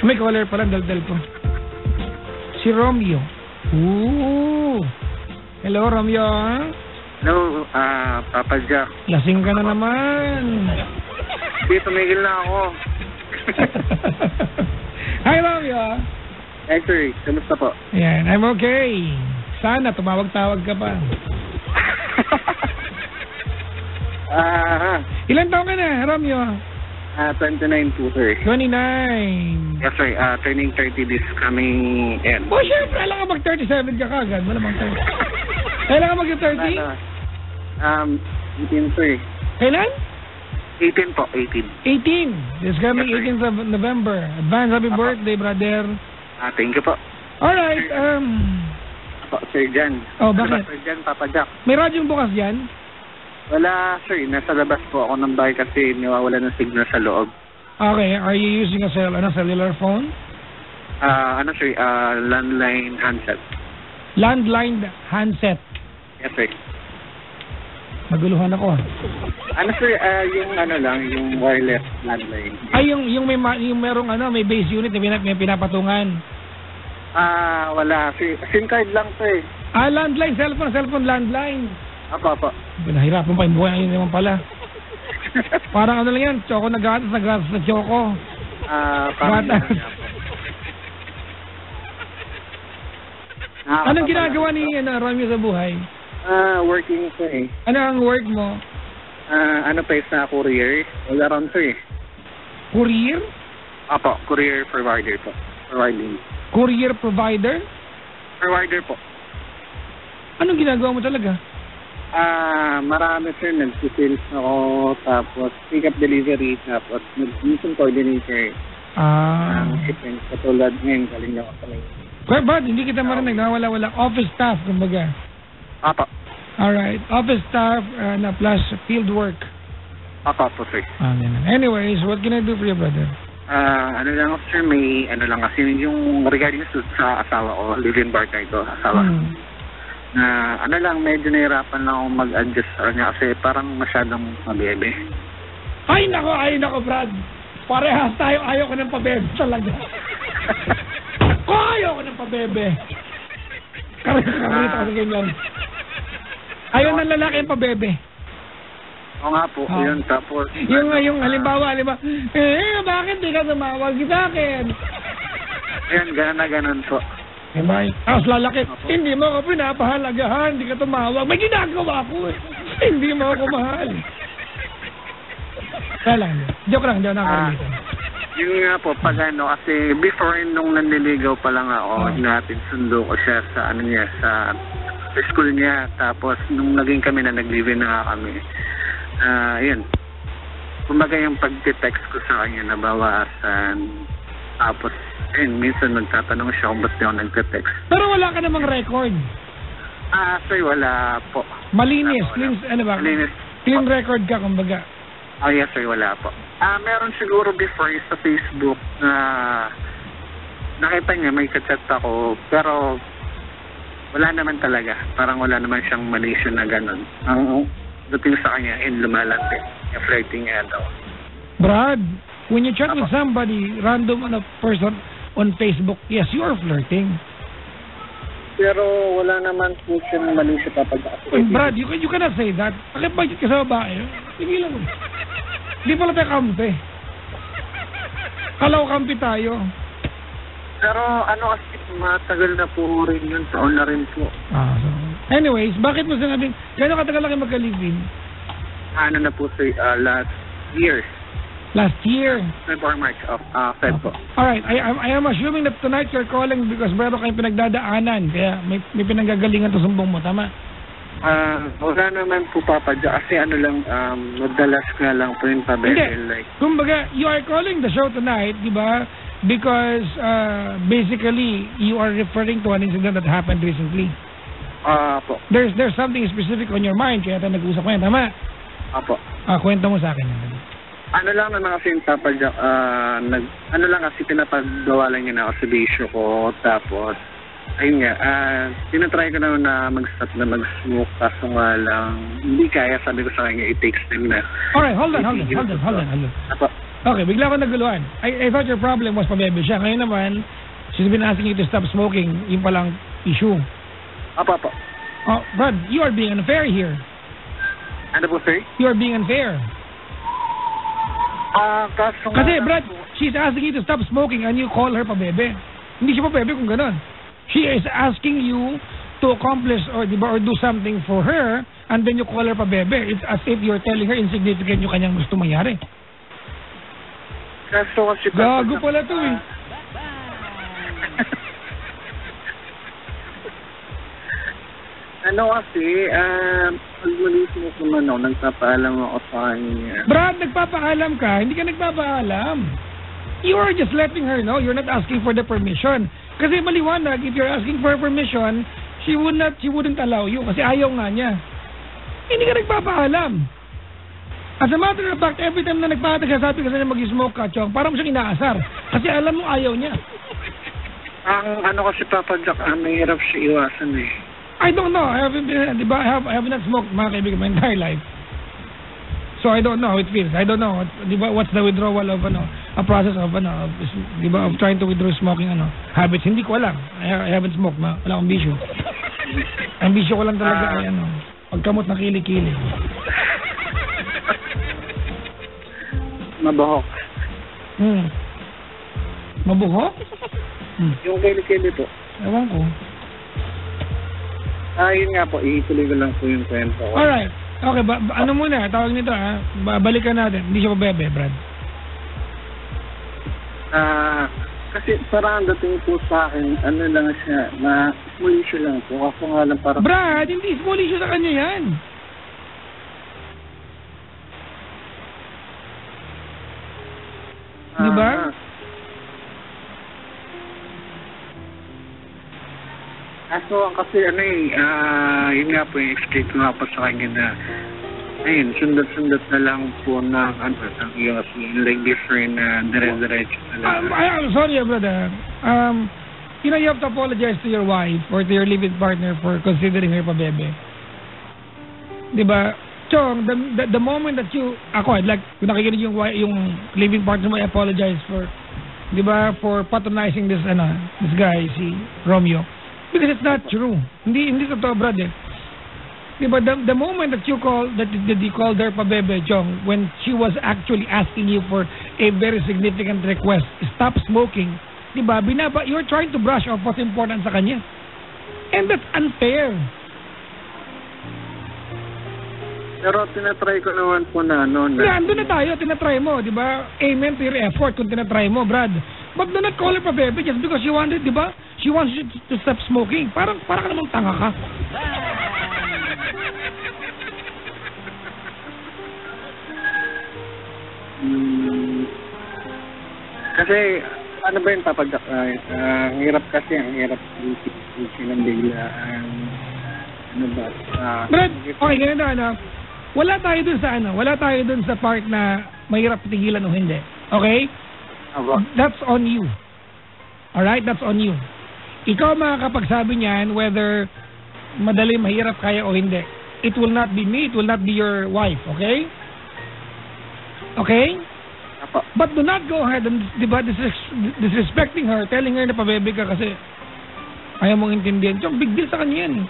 May caller pala, daldal ko. Si Romeo. Ooh. Hello, Romeo. Hello, Papa Jack. Lasing ka na naman. Hindi, tumigil na ako. Hi, Romeo. Hey, sir. Kamusta po? Yan, I'm okay. Sana, tumawag-tawag ka pa. Ilan taon ka na, Romeo? 29 po, sir. 29. Yes, sir. Turning 30 this coming end. Oh, syempre, kailangan ka mag-37 ka kagad. Malamang 30. Kailangan ka mag-30? 18, sir. Kailan? 18 po, 18. 18. This coming Yes, 18th of November. Advance happy birthday, brother. Thank you po. Alright, Sir Jan. Oh, bakit? Sir Jan, Papa Jack. May radyong bukas dyan? Wala, sir. Nasa labas po ako ng bahay kasi nawawala ng signal sa loob. Okay, are you using a cellular phone? Sir? Landline handset. Landline handset. Yes, sir. Maguluhan ako. Sir, yung wireless landline. Ay, yung merong may base unit na may pinapatungan. Wala. SIM card lang, sir. Landline, cellphone, landline. Apo. Pinahirapan pa yung buhay. Ayun naman pala. Parang ano lang yan, choco na gatas na choco. Gatas. Anong ginagawa ni Romeo sa buhay? Working, sir. Ano ang work mo? Sa courier. All around, sir. Courier? Apo, courier provider po. Providing. Courier provider? Provider po. Anong ginagawa mo talaga? Marami, sir. Nag-sales ako, tapos pick-up delivery, tapos nag-mission coordinator. Shipment. Katulad ngayon, galing na ako sa may... Kaya ba, hindi kita marinig, nawala-wala. Office staff, kumbaga. Apo. Alright, office staff plus field work. Apo, sir. Anyways, what can I do for you, brother? Sir, may kasi yung regarding sa asawa ko, live-in partner ko, asawa. Medyo nahirapan lang akong mag-adjust sa kanya kasi parang masyadong mabebe. Ay nako, Brad. Parehas tayo, ayaw ko ng pabebe talaga. Ayaw ko ng pabebe. Karita kasi ganyan. Ayaw ng lalaki yung pabebe. Oo nga po, yun. Tapos... Yung halimbawa, bakit di ka tumawag sa akin? Ayan, ganon po. Tapos lalaki, hindi mo ako pinapahalagahan, hindi ka tumawag. May ginagawa ko eh. Hindi mo ako mahal. Kaya lang, joke lang, hindi ako nakakalimutan. Yun nga po, kasi before nung nanliligaw pa lang ako, natin sundo ko siya sa sa school niya. Tapos nung naging kami na nag-live-in na kami, yun. Kumbaga yung pag-text ko sa kanya nabawasan. Tapos, minsan nagtatanong siya kung ba't di ako nag-text. Pero wala ka namang record? Sir, wala po. Malinis? Malinis. Clean record ka, kumbaga? Yes, sir, wala po. Meron siguro before sa Facebook na nakita niya may chat ako, pero wala naman talaga. Parang wala naman siyang malation na gano'n. Ang dating sa kanya, lumalante. Flirting niya daw. Brad, when you chat with somebody, random person on Facebook, yes, you are flirting. Pero wala naman po siyang mali sa papag-aas. Brad, you cannot say that. Bakit ba ka sa babae? Sige lang. Hindi pala tayo kampi. Kalaw kampi tayo. Pero kasi matagal na po rin yun. Taon na rin po. Anyways, bakit mo sinabing, gano'ng katagal lang kayo magka-live-in? Na po sir, last year. Last year? February, March of Feb po. Alright, I am assuming that tonight you're calling because meron kayong pinagdadaanan. Kaya may pinanggagalingan to sumbong mo, tama? Wala naman po, Papa Jack. Kasi madalas nga lang po yung pabebe. Kumbaga, you are calling the show tonight, di ba? Because basically, you are referring to an incident that happened recently. Po. There's something specific on your mind, kaya tayo nag-usap ko yan, tama? Apo. Kwento mo sa akin. Lang naman kasi yung Papa Jack, kasi pinapagawa lang yun ako sa bisyo ko. Tapos, ayun nga, tinatry ko naman na mag-stop na mag-smoke. Kaso nga lang, hindi kaya, sabi ko sa kanya, it takes time na. Alright, hold on. Apo. Okay, bigla ako naguluhan. I thought your problem was pabebe siya. Ngayon naman, she's been asking you to stop smoking. Yung palang issue. Apa. Oh, Brad, you are being unfair here. Ano po, sir? You are being unfair. Kaso Kasi, Brad, she's asking you to stop smoking and you call her pabebe. Hindi siya pabebe kung gano'n. She is asking you to accomplish or do something for her and then you call her pabebe. It's as if you're telling her insignificant yung kanyang gusto mangyari. Kaso kasi... Gago pala to eh. Ano kasi, pag malis mo ko man, nagpapaalam ako sa kanya. Brad, nagpapaalam ka, hindi ka nagpapaalam. You are just letting her know. You're not asking for the permission. Kasi maliwanag, if you're asking for permission, she wouldn't allow you kasi ayaw nga niya. Hindi ka nagpapaalam. As a matter of fact, every time na nagpapatasabi ka sa niya mag-smoke ka, Chong, parang siyang inaasar. Kasi alam mo ayaw niya. Ang ano kasi Papa Jack, mahirap siya iwasan eh. I don't know. I have not smoked, mga kaibigan, my entire life. So I don't know how it feels. I don't know. What's the withdrawal of a process of of trying to withdraw smoking habits. Hindi ko alam. I haven't smoked. Wala akong bisyo. Ang bisyo ko lang talaga ay pagkamot na kilikili. Mabuhok. Mabuhok? Yung kilikili po. Ewan ko. Yun nga po, ituloy ko lang po yung kwento ko. Alright. Okay, ano muna, tawag nito balikan natin. Hindi siya pabebe, Brad. Kasi parang dating po sa akin, ano lang siya, na small issue lang po. Kasi nga lang parang... Brad, hindi small issue sa kanya yan. Diba? So, kasi yun nga po yung explain ko nga po sa kanya na ayun, sundat-sundat na lang po ng yung like different dire-diretso na lang. I'm sorry, brother. You have to apologize to your wife or to your living partner for considering her pabebe. Diba? Chong, the moment that like, kung nakikinig yung living partner mo, I apologize for, diba, for patronizing this guy, si Romeo. Because it's not true. Hindi totoo, brother. Diba, the moment that you called her pabebe, Chong, when she was actually asking you for a very significant request, stop smoking, diba, you're trying to brush off what's important sa kanya. And that's unfair. Pero tinatry ko naman po na andun na tayo, tinatry mo, diba? Amen to your effort kung tinatry mo, Brad. But do not call her pabebe just because she wanted, diba? She wants you to stop smoking. Parang ka namang tanga ka. Kasi, ano ba yung Papa Jack? Ang hirap kasi, ang hirap ng bigla. Ano ba? Brad, okay, ganito wala tayo dun sa part na mahirap tigilan o hindi. Okay? That's on you. Alright? That's on you. Ikaw makakapagsabi niyan whether madali, mahirap, kaya o hindi. It will not be me. It will not be your wife. Okay? Okay? But do not go ahead and disrespecting her, telling her na pabebe ka kasi ayaw mong intindihan. Yung big deal sa kanya yan.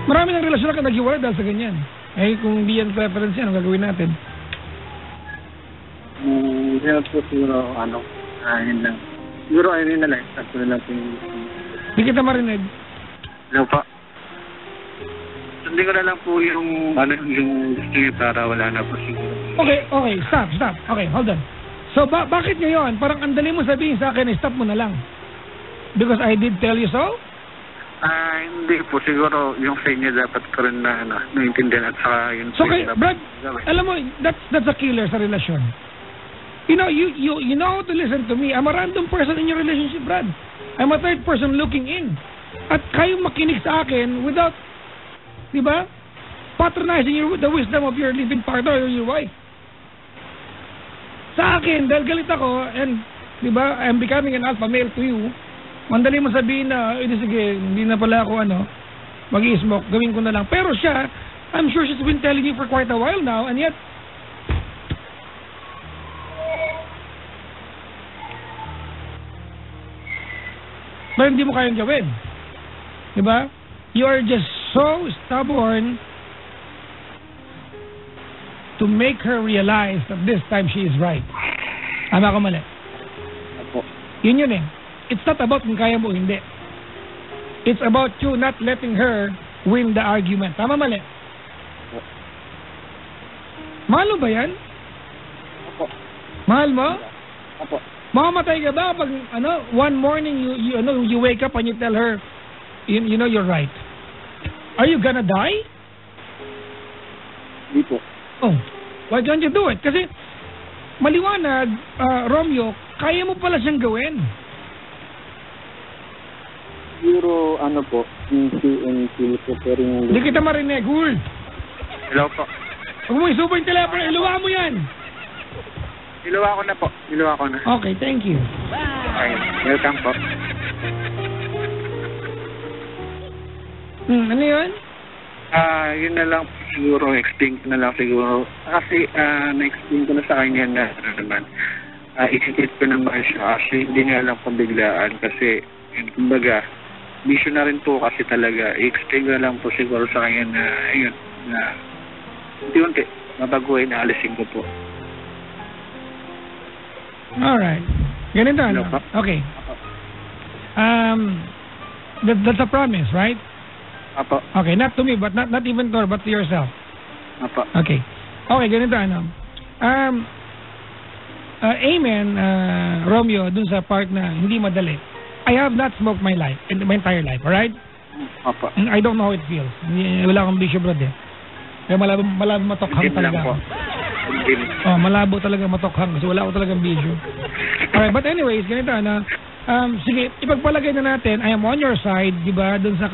Marami ng relasyon na naghiwalay dahil sa ganyan. Kung hindi yan preference yan, ang gagawin natin? Hirap po siguro, yun lang. Siguro, yun na lang. Sakto na lang po yung... Di kita marinig. Ano pa? Hindi ko na lang po yung gusto niya para wala na po siguro. Okay. Stop. Okay, hold on. So, bakit ngayon? Parang andali mo sabihin sa akin, stop mo na lang. Because I did tell you so? Hindi po. Siguro yung sa inyo dapat ko rin na naintindihan at saka yun. So, Brad, alam mo, that's a killer sa relasyon. You know how to listen to me. I'm a random person in your relationship, Brad. I'm a third person looking in. At kayong makinig sa akin without, di ba, patronizing the wisdom of your living partner or your wife. Sa akin, dahil galit ako, and, di ba, I'm becoming an alpha male to you, mandali mo sabihin na, sige, hindi na pala ako, mag-i-smoke, gawin ko na lang. Pero siya, I'm sure she's been telling you for quite a while now, and yet, Pero hindi mo kayang gawin. Diba? You are just so stubborn to make her realize that this time she is right. Tama ka mali? Opo. Yun eh. It's not about kung kaya mo o hindi. It's about you not letting her win the argument. Tama mali? Mahal mo ba yan? Opo. Mahal mo? Opo. Mamamatay ka ba pag one morning you wake up and you tell her you know you're right? Are you gonna die? Hindi po. Oh, why don't you do it? Kasi maliwanag, Romeo, kaya mo pala siyang gawin. Siguro, po, feel ko, pero... Hindi kita marinig, Hul. Hello po. Huwag mo isubo yung telepono, iluwa mo yan. Niluwa ko na po. Niluwa ko na. Okay, thank you. Okay, welcome po. Ano yun? Yun na lang siguro, explain ko na lang siguro. Kasi, na-explain ko na sa kanya na, isikit ko naman siya. Kasi hindi nga lang pabiglaan kasi, kumbaga, mission na rin po kasi talaga. I-explain ko na lang po siguro sa kanya na, ayun, na, unti-unti, mabaguhin na alisin ko po. Alright. Ganito, ano? Okay. That's a promise, right? Apo. Okay, not to me, but not even to her, but to yourself. Apo. Okay. Okay, ganito, ano? Amen, Romeo, dun sa part na hindi madali. I have not smoked my entire life, alright? Apo. And I don't know how it feels. Wala akong bisyo, bro, eh. Kaya malabo matokhang talaga ako. Oh, malabo talaga matokhang kasi wala ako talagang bisyo. Alright, but anyways, ganito, ano? Sige, ipagpalagay na natin, I am on your side, di ba? Dun sa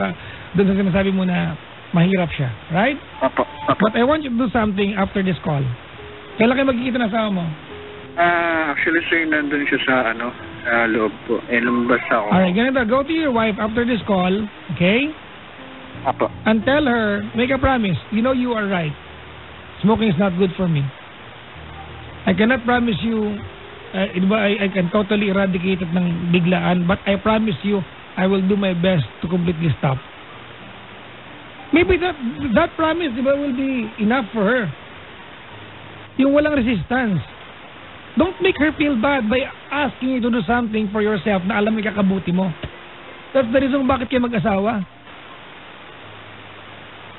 sinasabi mo na mahirap siya, right? Apo. But I want you to do something after this call. Kailan kayo magkikita na asawa mo? Actually, sir, nandun siya sa, sa loob po. Lumabas ako. Alright, ganito, go to your wife after this call, okay? Apo. And tell her, make a promise, you know you are right. Smoking is not good for me. I cannot promise you, I can totally eradicate it ng biglaan, but I promise you, I will do my best to completely stop. Maybe that promise, diba, will be enough for her. Yung walang resistance. Don't make her feel bad by asking you to do something for yourself na alam mo ikakabuti mo. That's the reason bakit kayo mag-asawa.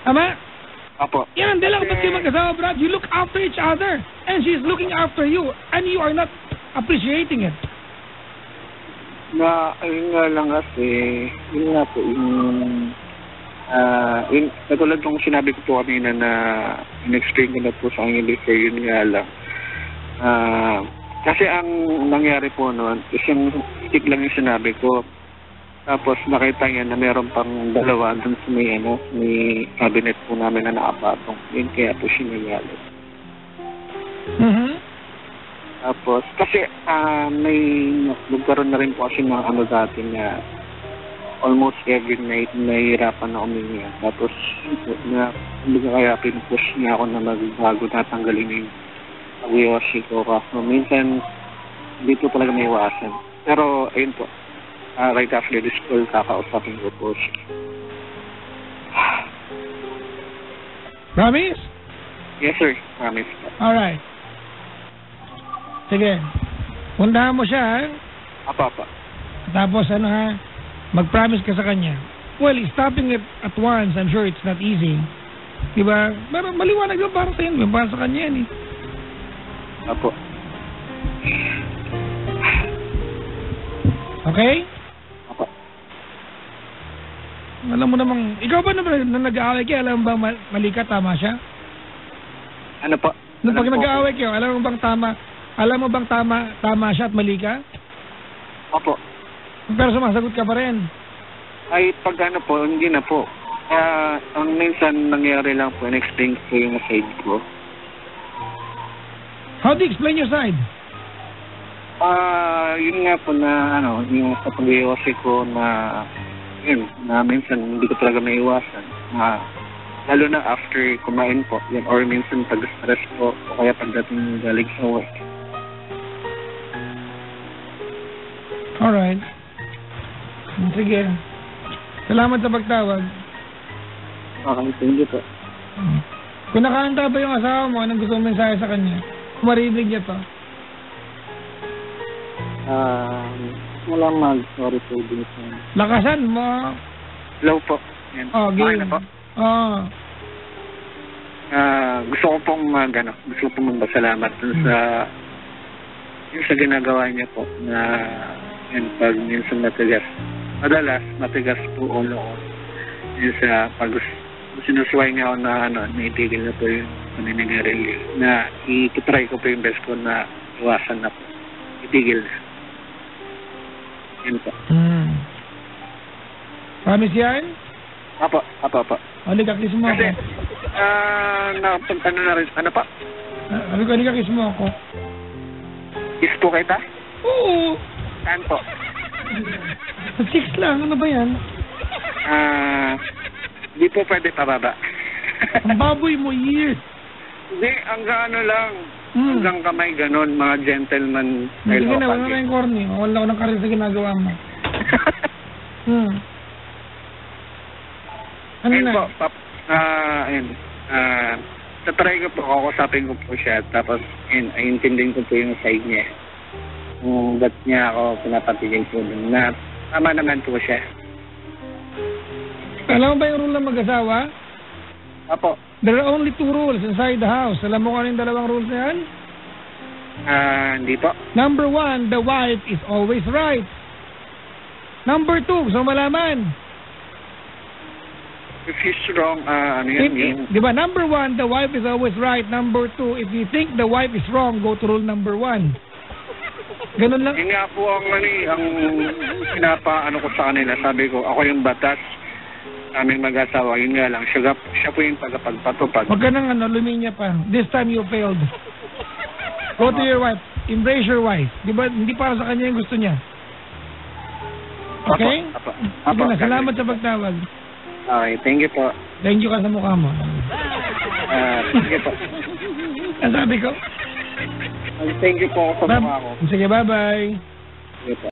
Ama? Apo. Yan, dala ba't kayo mag-asawa, Brad? You look after each other and she's looking after you and you are not appreciating it. Ayun nga lang kasi, yun nga po, katulad ng sinabi ko po kanina na in-explain ko na po sa kanya before, yun nga lang. Kasi ang nangyari po noon, isang stick lang yung sinabi ko. Tapos nakita niya na meron pang dalawa dun sa may cabinet po namin na nakapatong. Yun kaya po siya nagalit. Tapos, kasi may nagkaroon na rin po kasi ng dati na almost every night nahihirapan na uminga. Tapos, hindi kaya pinupush niya ako na magbago na tanggalin yung pag-iwashi ko. So, minsan, hindi po talaga may iwasan. Pero, ayun po. Right after this call, kakausapin ko po siya. Promise? Yes, sir. Promise po. Alright. Sige. Puntahan mo siya, ha? Apa. Tapos, mag-promise ka sa kanya. Well, stopping it at once, I'm sure it's not easy. Diba? Pero maliwanag yung para sa inyo, para sa kanya yan, eh. Apo. Okay? Apo. Alam mo namang, ikaw ba na nag-aaway kayo, alam mo ba mali ka, tama siya? Ano po? Pag nag-aaway kayo, alam mo bang tama siya at mali ka? Opo. Pero sumasagot ka pa rin. Ay, pag po, hindi na po. Ang minsan nangyari lang po, in-explain ko yung side ko. How do you explain your side? Yun nga po na, yung sa pag-iwasi ko na, yun, na minsan hindi ko talaga may iwasan. Lalo na after kumain po, yun, or minsan pag-stress po, o kaya pagdating galing sa work. Alright. Sige. Salamat sa pagtawag. Okay, thank you po. Kung nakahanda ba yung asawa mo, anong gusto mong mensahe sa kanya? Kung marinig niya to. Wala sorry po din sa... Lakasan mo. Hello po. Yan. Oh, Okay game. na po. Oh. Gusto ko pong gusto ko pong magpasalamat dun sa yung sa ginagawa niya po na yun pag minsan matigas. Madalas matigas po ulo ko. Yun sa pag sinusuway niya ako na naitigil na po yung paninigarilyo na ititry ko po yung best ko na iwasan na po. Itigil na. Yun po. Promise yan? Apo. Halika, kiss mo ako. Kasi, napunta na rin. Ano pa? Halika, kiss mo ako. Kiss po kita? Oo. Saan po? 6 lang, ano ba yan? Di po pwede pababa. Ang baboy mo, years. Hindi, hanggang lang. Hanggang kamay ganon, mga gentleman. Hindi ka na, wala na yung corny. Wala ko ng karir sa ginagawa mo. Ano ayun na? po, ayun. Tatry ko po, kakusapin ko po siya, tapos ayintindihin ko po yung side niya. Kung ba't niya ako pinapatigil po dun, na tama naman po siya. Alam mo ba yung rule ng mag-asawa? Apo. There are only 2 rules inside the house. Alam mo kung ano yung dalawang rules na yan? Hindi po. Number 1, the wife is always right. Number 2, gusto mo malaman? If he's wrong, ano yan? Di ba? Number 1, the wife is always right. Number 2, if you think the wife is wrong, go to rule number 1. Ganun lang. Yun nga po ang pinapaano ko sa kanila. Sabi ko, ako yung batas aming mag-asawa. Yun nga lang, siya po yung tagapagpatupad. Huwag ka nang luminya pa. This time you failed. Go to your wife. Embrace your wife. Di ba? Hindi para sa kanya yung gusto niya. Okay? Sige na, salamat sa pagtawag. Okay, thank you po. Thank you ka sa mukha mo. Sige po. Ang sabi ko? Thank you po sa mukha ko. Sige, bye-bye. Sige po.